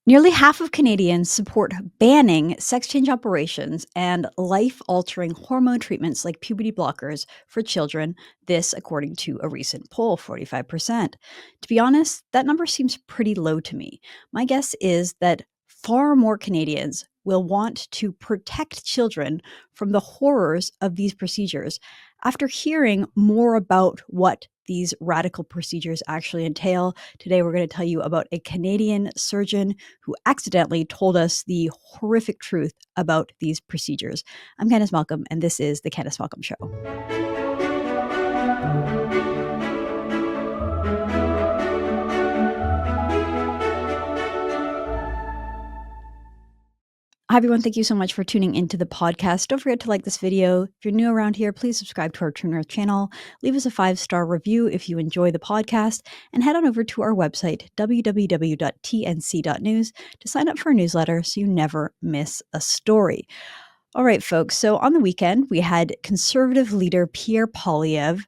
Nearly half of Canadians support banning sex change operations and life altering hormone treatments like puberty blockers for children. This, according to a recent poll, 45%. To be honest, that number seems pretty low to me. My guess is that far more Canadians will want to protect children from the horrors of these procedures after hearing more about what these radical procedures actually entail. Today, we're going to tell you about a Canadian surgeon who accidentally told us the horrific truth about these procedures. I'm Candice Malcolm, and this is The Candice Malcolm Show. Hi, everyone. Thank you so much for tuning into the podcast. Don't forget to like this video. If you're new around here, please subscribe to our True North channel. Leave us a 5-star review if you enjoy the podcast, and head on over to our website, www.tnc.news, to sign up for a newsletter so you never miss a story. All right, folks. So on the weekend, we had conservative leader Pierre Poilievre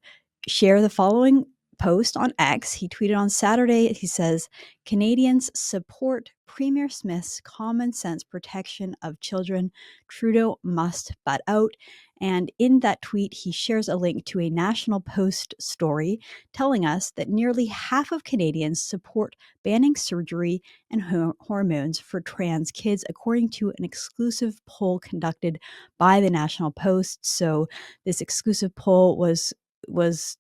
share the following post on X. He tweeted on Saturday, he says, Canadians support Premier Smith's common sense protection of children. Trudeau must butt out. And in that tweet, he shares a link to a National Post story telling us that nearly half of Canadians support banning surgery and hormones for trans kids, according to an exclusive poll conducted by the National Post. So this exclusive poll was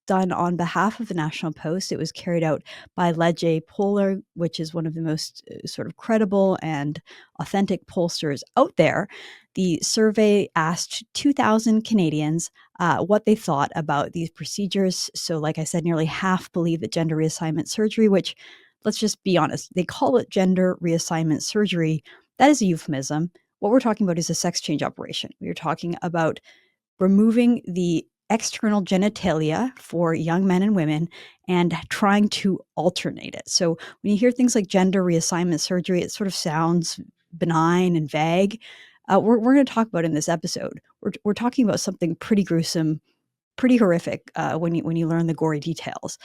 done on behalf of the National Post. It was carried out by Leger Poller, which is one of the most sort of credible and authentic pollsters out there. The survey asked 2,000 Canadians what they thought about these procedures. So, like I said, nearly half believe that gender reassignment surgery, which, let's just be honest, they call it gender reassignment surgery. That is a euphemism. What we're talking about is a sex change operation. We are talking about removing the external genitalia for young men and women and trying to alternate it. So when you hear things like gender reassignment surgery, it sort of sounds benign and vague. We're going to talk about in this episode. We're talking about something pretty gruesome, pretty horrific when you learn the gory details.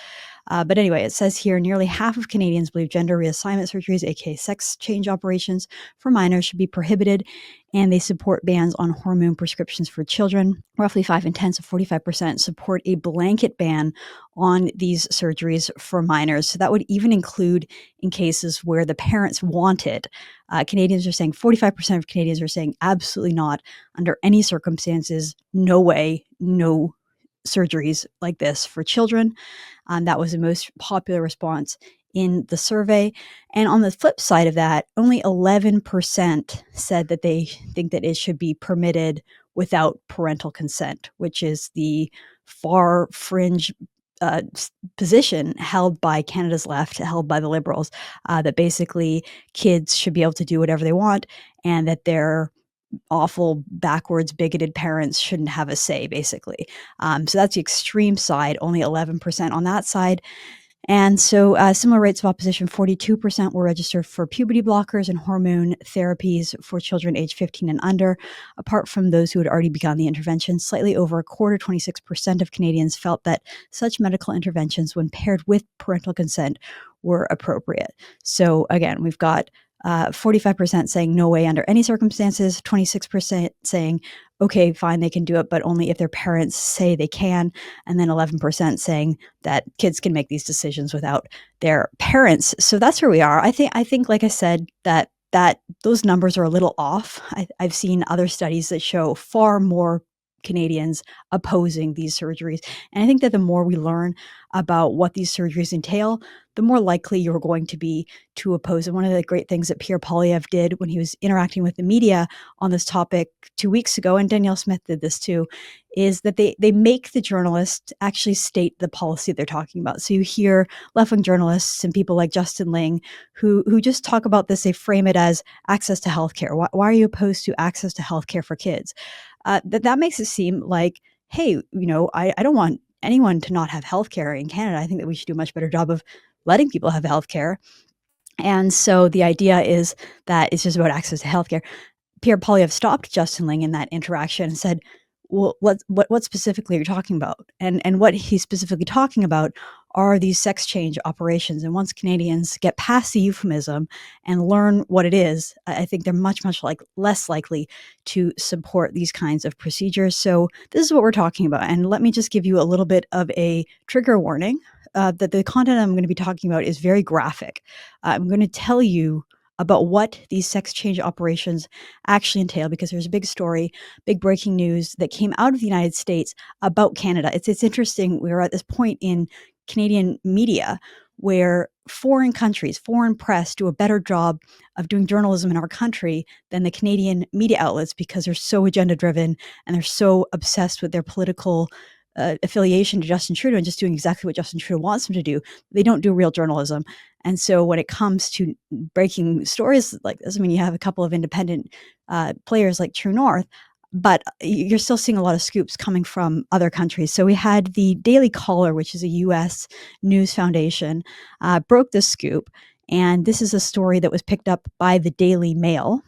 But anyway, it says here nearly half of Canadians believe gender reassignment surgeries, aka sex change operations for minors, should be prohibited, and they support bans on hormone prescriptions for children. Roughly 5 and 10, so 45% support a blanket ban on these surgeries for minors. So that would even include in cases where the parents want it. Canadians are saying 45% of Canadians are saying absolutely not, under any circumstances, no way, no surgeries like this for children. That was the most popular response in the survey. And on the flip side of that, only 11% said that they think that it should be permitted without parental consent, which is the far fringe position held by Canada's left, held by the Liberals, that basically kids should be able to do whatever they want, and that their awful, backwards, bigoted parents shouldn't have a say, basically. So that's the extreme side, only 11% on that side. And so similar rates of opposition, 42% were registered for puberty blockers and hormone therapies for children aged 15 and under. Apart from those who had already begun the intervention, slightly over a quarter, 26% of Canadians felt that such medical interventions, when paired with parental consent, were appropriate. So again, we've got 45% saying no way under any circumstances, 26% saying, okay, fine, they can do it, but only if their parents say they can, and then 11% saying that kids can make these decisions without their parents. So that's where we are. I think, like I said, that those numbers are a little off. I've seen other studies that show far more Canadians opposing these surgeries. And I think that the more we learn about what these surgeries entail, the more likely you're going to be to oppose. And one of the great things that Pierre Poilievre did when he was interacting with the media on this topic 2 weeks ago, and Danielle Smith did this too, is that they make the journalists actually state the policy they're talking about. So you hear left-wing journalists and people like Justin Ling who just talk about this. They frame it as access to healthcare. Why are you opposed to access to healthcare for kids? That makes it seem like, hey, I don't want anyone to not have healthcare in Canada. I think that we should do a much better job of letting people have healthcare. And so the idea is that it's just about access to healthcare. Pierre Poilievre stopped Justin Ling in that interaction and said, well, what specifically are you talking about? And what he's specifically talking about are these sex change operations. And once Canadians get past the euphemism and learn what it is, I think they're much less likely to support these kinds of procedures. So this is what we're talking about. And let me just give you a little bit of a trigger warning that the content I'm going to be talking about is very graphic. I'm going to tell you about what these sex change operations actually entail, because there's a big story, big breaking news that came out of the United States about Canada. It's interesting. We're at this point in Canadian media where foreign countries, foreign press do a better job of doing journalism in our country than the Canadian media outlets, because they're so agenda driven and they're so obsessed with their political affiliation to Justin Trudeau and just doing exactly what Justin Trudeau wants them to do. They don't do real journalism. And so when it comes to breaking stories like this, I mean, you have a couple of independent players like True North, but you're still seeing a lot of scoops coming from other countries. So we had the Daily Caller, which is a U.S. news foundation, broke this scoop. And this is a story that was picked up by the Daily Mail.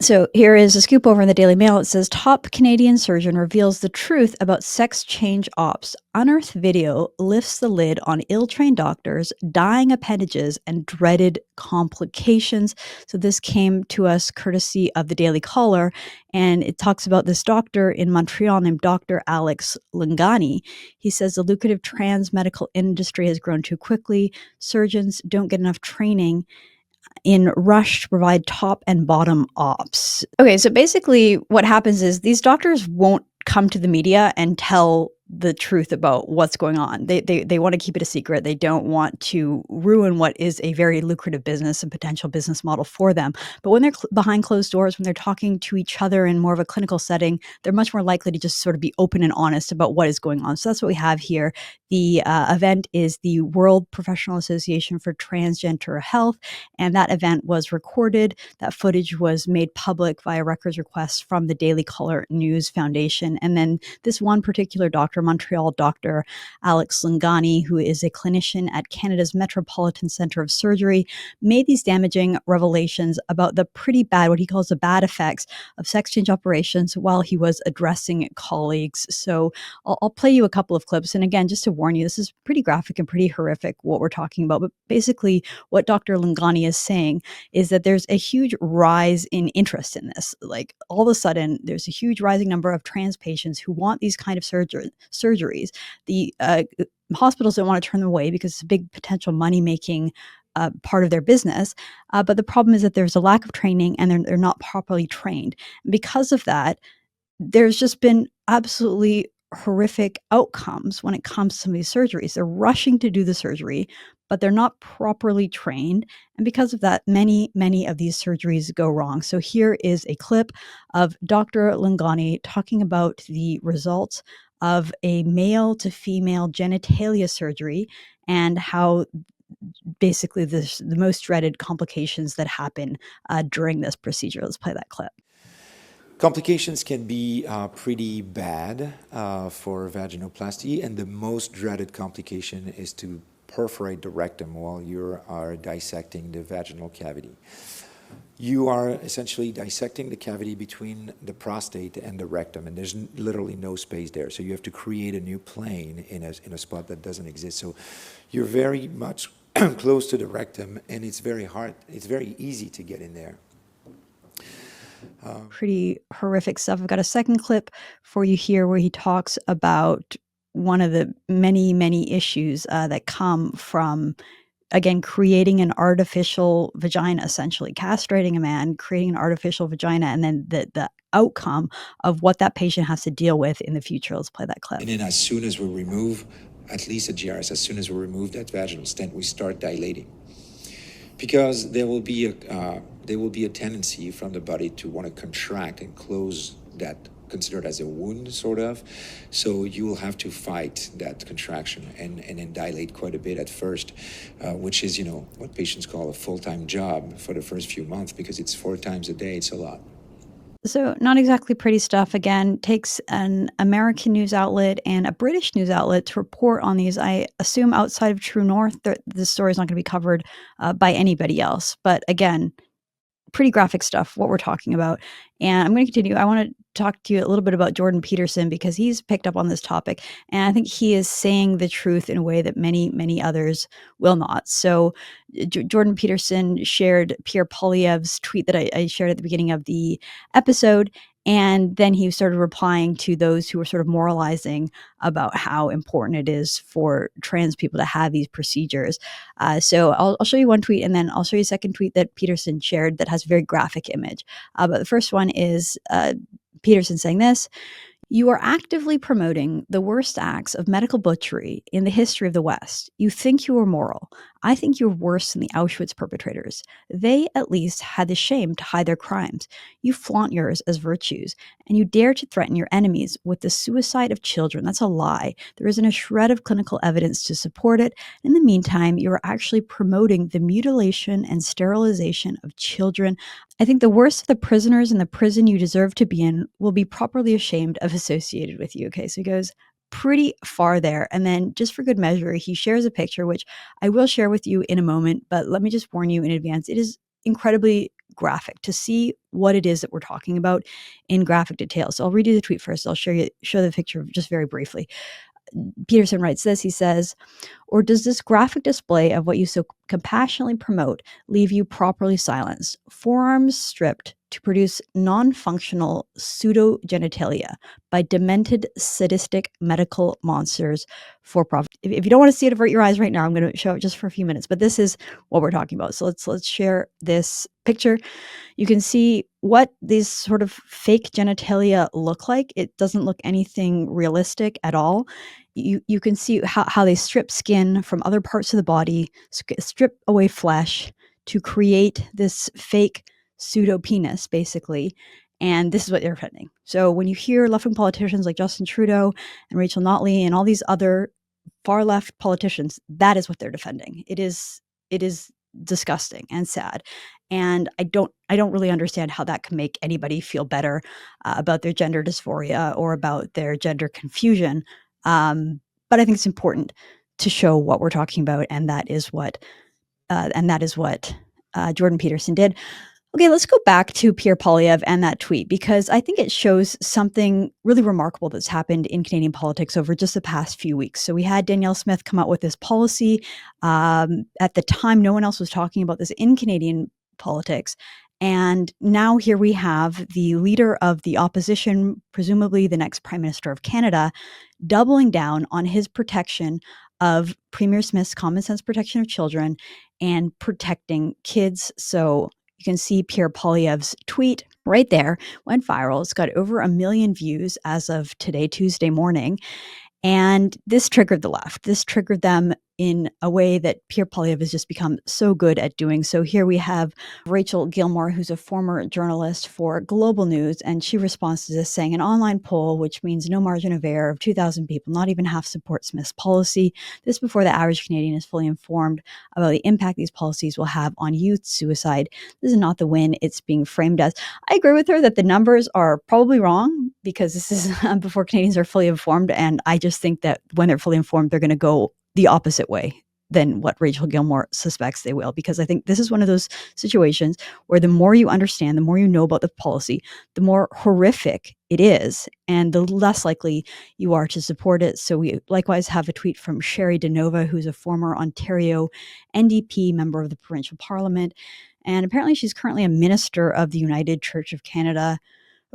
So here is a scoop over in the Daily Mail. It says, top Canadian surgeon reveals the truth about sex change ops. Unearthed video lifts the lid on ill-trained doctors, dying appendages, and dreaded complications. So this came to us courtesy of the Daily Caller, and it talks about this doctor in Montreal named Dr. Alex Laungani. He says the lucrative trans medical industry has grown too quickly. Surgeons don't get enough training in rush to provide top and bottom ops. Okay, so basically what happens is these doctors won't come to the media and tell the truth about what's going on. They want to keep it a secret. They don't want to ruin what is a very lucrative business and potential business model for them. But when they're behind closed doors, when they're talking to each other in more of a clinical setting, they're much more likely to just sort of be open and honest about what is going on. So that's what we have here. The event is the World Professional Association for Transgender Health, and that event was recorded. That footage was made public via records requests from the Daily Caller News Foundation. And then this one particular doctor, Montreal doctor Alex Laungani, who is a clinician at Canada's Metropolitan Centre of Surgery, made these damaging revelations about the pretty bad, what he calls the bad effects of sex change operations while he was addressing colleagues. So I'll play you a couple of clips. And again, just to warn you, this is pretty graphic and pretty horrific what we're talking about. But basically, what Dr. Laungani is saying is that there's a huge rise in interest in this. Like all of a sudden, there's a huge rising number of trans patients who want these kind of surgeries. The hospitals don't want to turn them away because it's a big potential money-making part of their business. But the problem is that there's a lack of training and they're not properly trained. And because of that, there's just been absolutely horrific outcomes when it comes to some of these surgeries. They're rushing to do the surgery, but they're not properly trained. And because of that, many of these surgeries go wrong. So here is a clip of Dr. Laungani talking about the results of a male to female genitalia surgery and how basically the most dreaded complications that happen during this procedure. Let's play that clip. Complications can be pretty bad for vaginoplasty, and the most dreaded complication is to perforate the rectum while you are dissecting the vaginal cavity. You are essentially dissecting the cavity between the prostate and the rectum, and there's literally no space there. So you have to create a new plane in a spot that doesn't exist. So you're very much close to the rectum, and it's very hard. It's very easy to get in there. Pretty horrific stuff. I've got a second clip for you here where he talks about one of the many issues that come from, again, creating an artificial vagina, essentially castrating a man, creating an artificial vagina, and then the outcome of what that patient has to deal with in the future. Let's play that clip. And then as soon as we remove, at least at GRS, as soon as we remove that vaginal stent, we start dilating. Because there will be a tendency from the body to want to contract and close that, considered as a wound, sort of. So you will have to fight that contraction and then dilate quite a bit at first, which is, what patients call a full-time job for the first few months, because it's 4 times a day. It's a lot. So not exactly pretty stuff. Again, takes an American news outlet and a British news outlet to report on these. I assume outside of True North, this story is not going to be covered by anybody else. But again, pretty graphic stuff, what we're talking about. And I'm going to continue. I want to talk to you a little bit about Jordan Peterson because he's picked up on this topic. And I think he is saying the truth in a way that many, many others will not. So, Jordan Peterson shared Pierre Poilievre's tweet that I shared at the beginning of the episode. And then he started replying to those who were sort of moralizing about how important it is for trans people to have these procedures. So I'll show you one tweet, and then I'll show you a second tweet that Peterson shared that has a very graphic image. But the first one is Peterson saying this: "You are actively promoting the worst acts of medical butchery in the history of the West. You think you are moral. I think you're worse than the Auschwitz perpetrators. They, at least, had the shame to hide their crimes. You flaunt yours as virtues, and you dare to threaten your enemies with the suicide of children. That's a lie. There isn't a shred of clinical evidence to support it. In the meantime, you are actually promoting the mutilation and sterilization of children. I think the worst of the prisoners in the prison you deserve to be in will be properly ashamed of associated with you." Okay, so he goes pretty far there. And then, just for good measure, he shares a picture, which I will share with you in a moment, but let me just warn you in advance. It is incredibly graphic to see what it is that we're talking about in graphic detail. So I'll read you the tweet first. I'll show the picture just very briefly. Peterson writes this. He says, "Or does this graphic display of what you so compassionately promote leave you properly silenced? Forearms stripped to produce non-functional pseudo-genitalia by demented, sadistic medical monsters for profit." If you don't want to see it, avert your eyes right now. I'm going to show it just for a few minutes, but this is what we're talking about. So let's share this picture. You can see what these sort of fake genitalia look like. It doesn't look anything realistic at all. You can see how they strip skin from other parts of the body, strip away flesh to create this fake pseudo penis, basically. And this is what they're defending. So when you hear left-wing politicians like Justin Trudeau and Rachel Notley and all these other far left politicians, that is what they're defending. It is disgusting and sad. And I don't really understand how that can make anybody feel better about their gender dysphoria or about their gender confusion. But I think it's important to show what we're talking about, and that is what Jordan Peterson did. Okay, let's go back to Pierre Poilievre and that tweet, because I think it shows something really remarkable that's happened in Canadian politics over just the past few weeks. So we had Danielle Smith come out with this policy. At the time, no one else was talking about this in Canadian politics. And now here we have the leader of the opposition, presumably the next Prime Minister of Canada, doubling down on his protection of Premier Smith's common sense protection of children and protecting kids. So you can see Pierre Poilievre's tweet right there, went viral. It's got over 1 million views as of today, Tuesday morning. And this triggered the left. This triggered them in a way that Pierre Poilievre has just become so good at doing. So here we have Rachel Gilmore, who's a former journalist for Global News, and she responds to this saying, "An online poll, which means no margin of error, of 2,000 people, not even half support Smith's policy. This before the average Canadian is fully informed about the impact these policies will have on youth suicide. This is not the win it's being framed as." I agree with her that the numbers are probably wrong, because this is before Canadians are fully informed. And I just think that when they're fully informed, they're going to go the opposite way than what Rachel Gilmore suspects they will. Because I think this is one of those situations where the more you understand, the more you know about the policy, the more horrific it is, and the less likely you are to support it. So we likewise have a tweet from Sherry DeNova, who's a former Ontario NDP member of the provincial parliament. And apparently she's currently a minister of the United Church of Canada.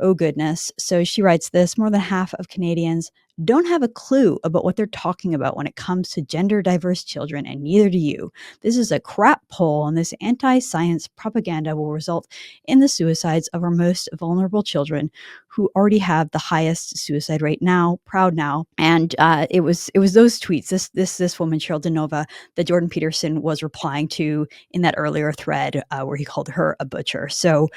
Oh, goodness. So she writes this: "More than half of Canadians don't have a clue about what they're talking about when it comes to gender diverse children, and neither do you. This is a crap poll, and this anti-science propaganda will result in the suicides of our most vulnerable children, who already have the highest suicide rate now, proud now." And it was those tweets, this woman, Cheryl DeNova, that Jordan Peterson was replying to in that earlier thread where he called her a butcher. So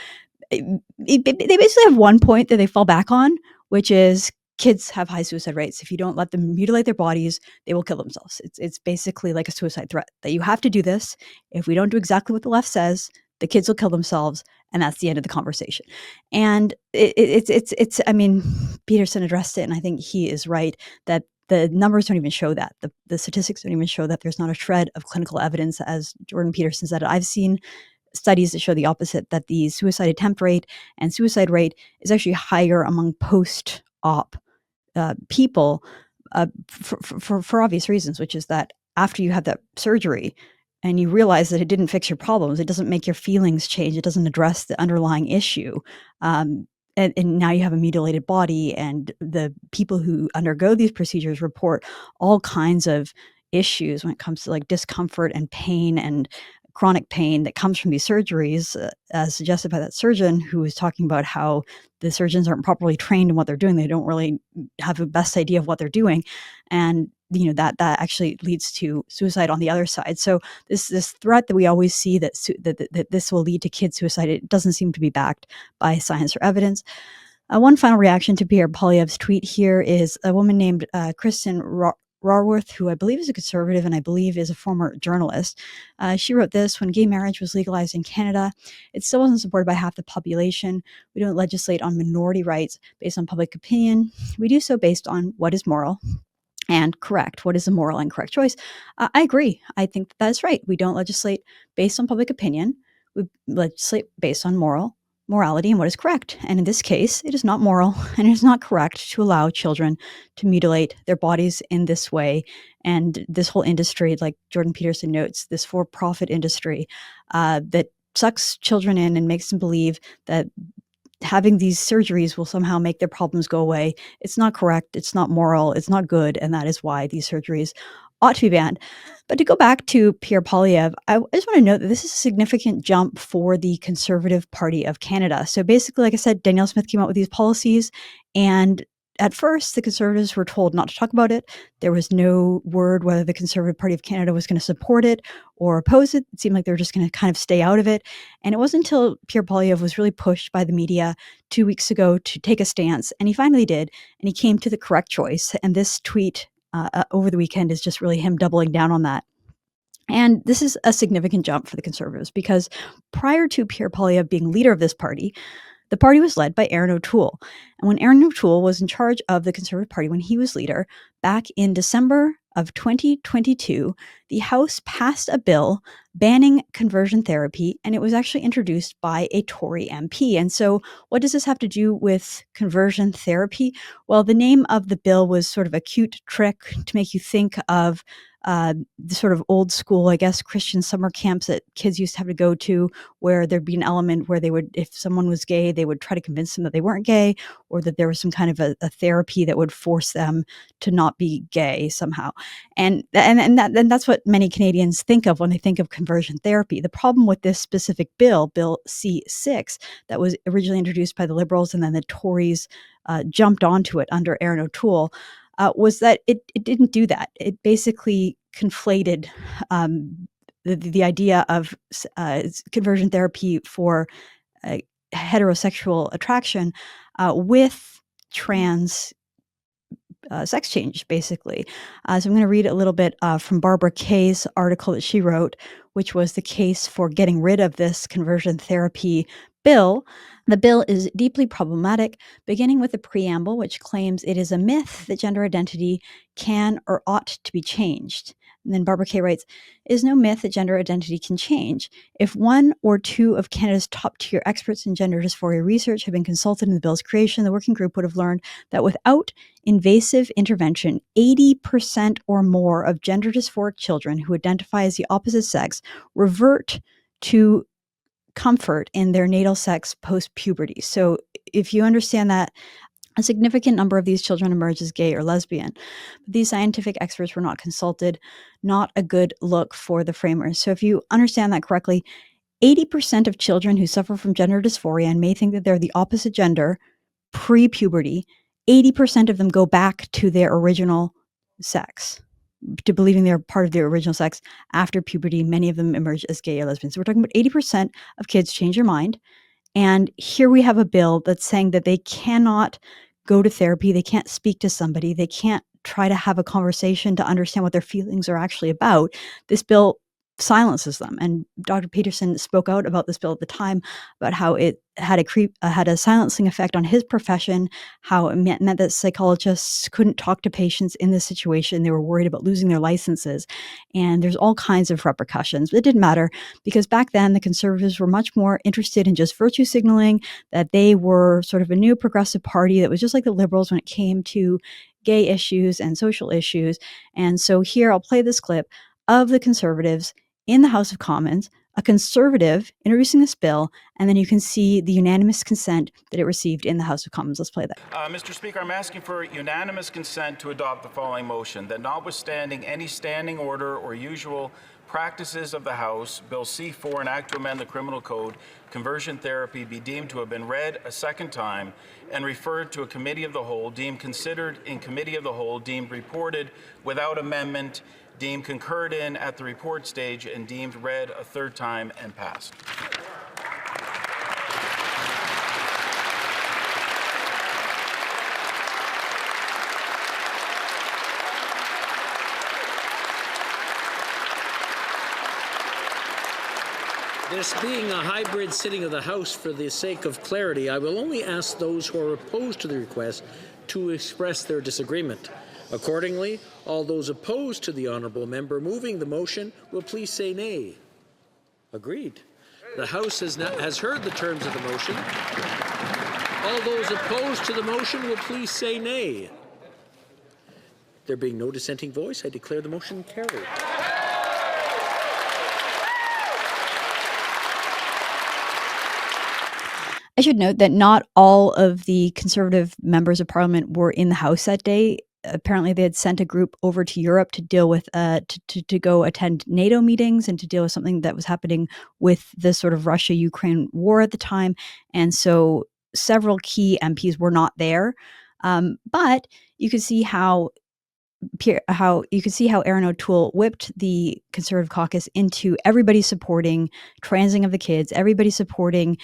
they basically have one point that they fall back on, which is kids have high suicide rates. If you don't let them mutilate their bodies, they will kill themselves. It's basically like a suicide threat, that you have to do this. If we don't do exactly what the left says, the kids will kill themselves, and that's the end of the conversation. And it's I mean, Peterson addressed it, and I think he is right that the numbers don't even show that. The statistics don't even show that. There's not a shred of clinical evidence, as Jordan Peterson said, I've seen studies that show the opposite, that the suicide attempt rate and suicide rate is actually higher among post-op people for obvious reasons, which is that after you have that surgery and you realize that it didn't fix your problems, it doesn't make your feelings change, it doesn't address the underlying issue. And now you have a mutilated body, and the people who undergo these procedures report all kinds of issues when it comes to like discomfort and pain and chronic pain that comes from these surgeries, as suggested by that surgeon who was talking about how the surgeons aren't properly trained in what they're doing. They don't really have the best idea of what they're doing. And that actually leads to suicide on the other side. So this threat that we always see that this will lead to kid suicide, it doesn't seem to be backed by science or evidence. One final reaction to Pierre Poilievre's tweet here is a woman named Kristen Raworth, who I believe is a conservative and I believe is a former journalist. She wrote this: when gay marriage was legalized in Canada, it still wasn't supported by half the population. We don't legislate on minority rights based on public opinion. We do so based on what is moral and correct. What is a moral and correct choice? I agree. I think that is right. We don't legislate based on public opinion. We legislate based on morality and what is correct. And in this case, it is not moral and it is not correct to allow children to mutilate their bodies in this way. And this whole industry, like Jordan Peterson notes, this for-profit industry that sucks children in and makes them believe that having these surgeries will somehow make their problems go away. It's not correct. It's not moral. It's not good. And that is why these surgeries ought to be banned. But to go back to Pierre Poilievre, I just want to note that this is a significant jump for the Conservative Party of Canada. So basically, like I said, Danielle Smith came out with these policies, and at first, the Conservatives were told not to talk about it. There was no word whether the Conservative Party of Canada was going to support it or oppose it. It seemed like they were just going to kind of stay out of it. And it wasn't until Pierre Poilievre was really pushed by the media 2 weeks ago to take a stance, and he finally did, and he came to the correct choice. And this tweet over the weekend is just really him doubling down on that. And this is a significant jump for the Conservatives because prior to Pierre Poilievre being leader of this party, the party was led by Erin O'Toole. And when Erin O'Toole was in charge of the Conservative Party, when he was leader, back in December of 2022, the House passed a bill banning conversion therapy, and it was actually introduced by a Tory MP. And so what does this have to do with conversion therapy? Well, the name of the bill was sort of a cute trick to make you think of the sort of old school, I guess, Christian summer camps that kids used to have to go to, where there'd be an element where they would, if someone was gay, they would try to convince them that they weren't gay, or that there was some kind of a therapy that would force them to not be gay somehow. And that's what many Canadians think of when they think of conversion therapy. The problem with this specific bill, Bill C6, that was originally introduced by the Liberals and then the Tories jumped onto it under Erin O'Toole, was that it didn't do that. It basically conflated the idea of conversion therapy for heterosexual attraction with trans sex change, basically. So I'm going to read a little bit from Barbara Kay's article that she wrote, which was the case for getting rid of this conversion therapy bill. The bill is deeply problematic, beginning with a preamble which claims it is a myth that gender identity can or ought to be changed. And then Barbara Kay writes, it is no myth that gender identity can change. If one or two of Canada's top-tier experts in gender dysphoria research had been consulted in the bill's creation, the working group would have learned that without invasive intervention, 80% or more of gender dysphoric children who identify as the opposite sex revert to comfort in their natal sex post-puberty. So if you understand that, a significant number of these children emerge as gay or lesbian. But these scientific experts were not consulted, not a good look for the framers. So if you understand that correctly, 80% of children who suffer from gender dysphoria and may think that they're the opposite gender pre-puberty, 80% of them go back to their original sex, to believing they're part of their original sex after puberty. Many of them emerge as gay or lesbian. So we're talking about 80% of kids change their mind. And here we have a bill that's saying that they cannot go to therapy, they can't speak to somebody, they can't try to have a conversation to understand what their feelings are actually about. This bill silences them. And Dr. Peterson spoke out about this bill at the time, about how it had a silencing effect on his profession, how it meant that psychologists couldn't talk to patients in this situation. They were worried about losing their licenses. And there's all kinds of repercussions. But it didn't matter, because back then the conservatives were much more interested in just virtue signaling, that they were sort of a new progressive party that was just like the liberals when it came to gay issues and social issues. And so here I'll play this clip of the conservatives in the House of Commons, a conservative introducing this bill, and then you can see the unanimous consent that it received in the House of Commons. Let's play that. Mr. Speaker, I'm asking for unanimous consent to adopt the following motion: that notwithstanding any standing order or usual practices of the House, Bill C-4, an act to amend the Criminal Code, conversion therapy, be deemed to have been read a second time and referred to a committee of the whole, deemed considered in committee of the whole, deemed reported without amendment, deemed concurred in at the report stage, and deemed read a third time and passed. This being a hybrid sitting of the House, for the sake of clarity, I will only ask those who are opposed to the request to express their disagreement. Accordingly, all those opposed to the honourable member moving the motion will please say nay. Agreed. The House has heard the terms of the motion. All those opposed to the motion will please say nay. There being no dissenting voice, I declare the motion carried. I should note that not all of the Conservative members of Parliament were in the House that day. Apparently, they had sent a group over to Europe to deal with to go attend NATO meetings and to deal with something that was happening with the sort of Russia-Ukraine war at the time, and so several key MPs were not there. But you could see how Erin O'Toole whipped the Conservative caucus into everybody supporting transing of the kids, everybody supporting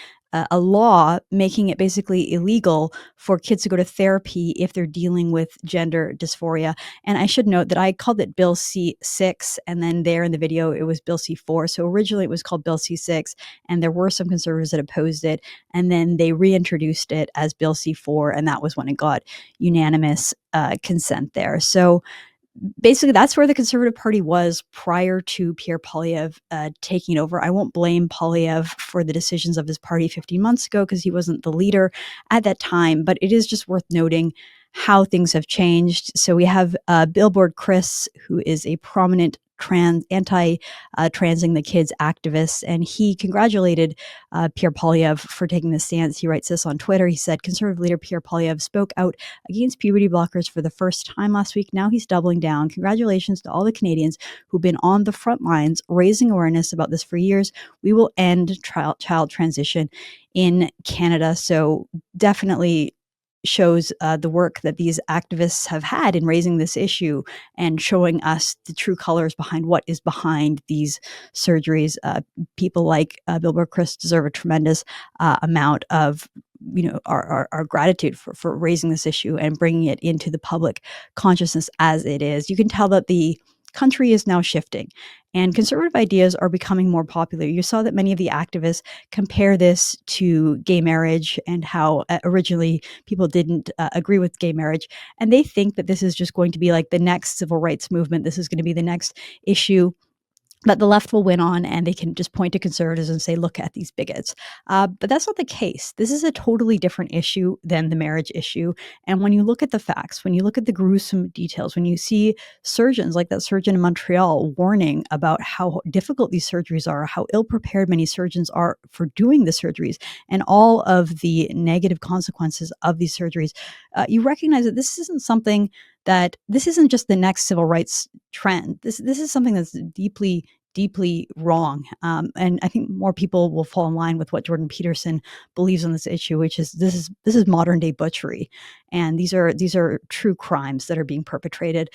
a law making it basically illegal for kids to go to therapy if they're dealing with gender dysphoria. And I should note that I called it Bill C6, and then there in the video it was Bill C4. So originally it was called Bill C6, and there were some conservatives that opposed it, and then they reintroduced it as Bill C4, and that was when it got unanimous consent there. So basically, that's where the Conservative Party was prior to Pierre Poilievre taking over. I won't blame Poilievre for the decisions of his party 15 months ago, because he wasn't the leader at that time, but it is just worth noting how things have changed. So we have Billboard Chris, who is a prominent anti-transing the kids activist, and he congratulated Pierre Poilievre for taking this stance. He writes this on Twitter. He said, Conservative leader Pierre Poilievre spoke out against puberty blockers for the first time last week. Now he's doubling down. Congratulations to all the Canadians who've been on the front lines raising awareness about this for years. We will end child transition in Canada. So definitely shows the work that these activists have had in raising this issue and showing us the true colors behind what is behind these surgeries. People like Billboard Chris deserve a tremendous amount of our gratitude for raising this issue and bringing it into the public consciousness as it is. You can tell that the country is now shifting and conservative ideas are becoming more popular. You saw that many of the activists compare this to gay marriage and how originally people didn't agree with gay marriage. And they think that this is just going to be like the next civil rights movement. This is going to be the next issue that the left will win on, and they can just point to conservatives and say, look at these bigots. But that's not the case. This is a totally different issue than the marriage issue. And when you look at the facts, when you look at the gruesome details, when you see surgeons like that surgeon in Montreal warning about how difficult these surgeries are, how ill-prepared many surgeons are for doing the surgeries, and all of the negative consequences of these surgeries, you recognize that this isn't just the next civil rights trend. This is something that's deeply wrong. And I think more people will fall in line with what Jordan Peterson believes on this issue, which is this is modern day butchery, and these are true crimes that are being perpetrated.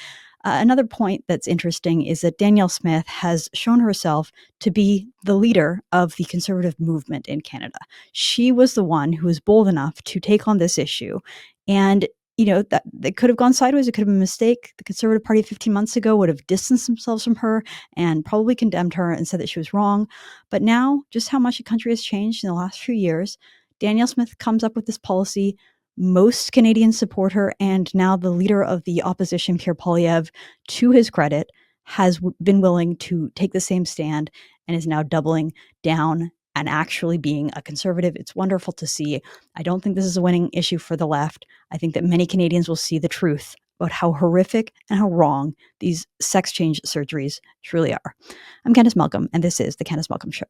Another point that's interesting is that Danielle Smith has shown herself to be the leader of the conservative movement in Canada. She was the one who was bold enough to take on this issue, and that it could have gone sideways. It could have been a mistake. The Conservative Party 15 months ago would have distanced themselves from her and probably condemned her and said that she was wrong. But now, just how much the country has changed in the last few years, Danielle Smith comes up with this policy. Most Canadians support her, and now the leader of the opposition, Pierre Poilievre, to his credit, has been willing to take the same stand and is now doubling down and actually being a conservative. It's wonderful to see. I don't think this is a winning issue for the left. I think that many Canadians will see the truth about how horrific and how wrong these sex change surgeries truly are. I'm Candice Malcolm, and this is The Candice Malcolm Show.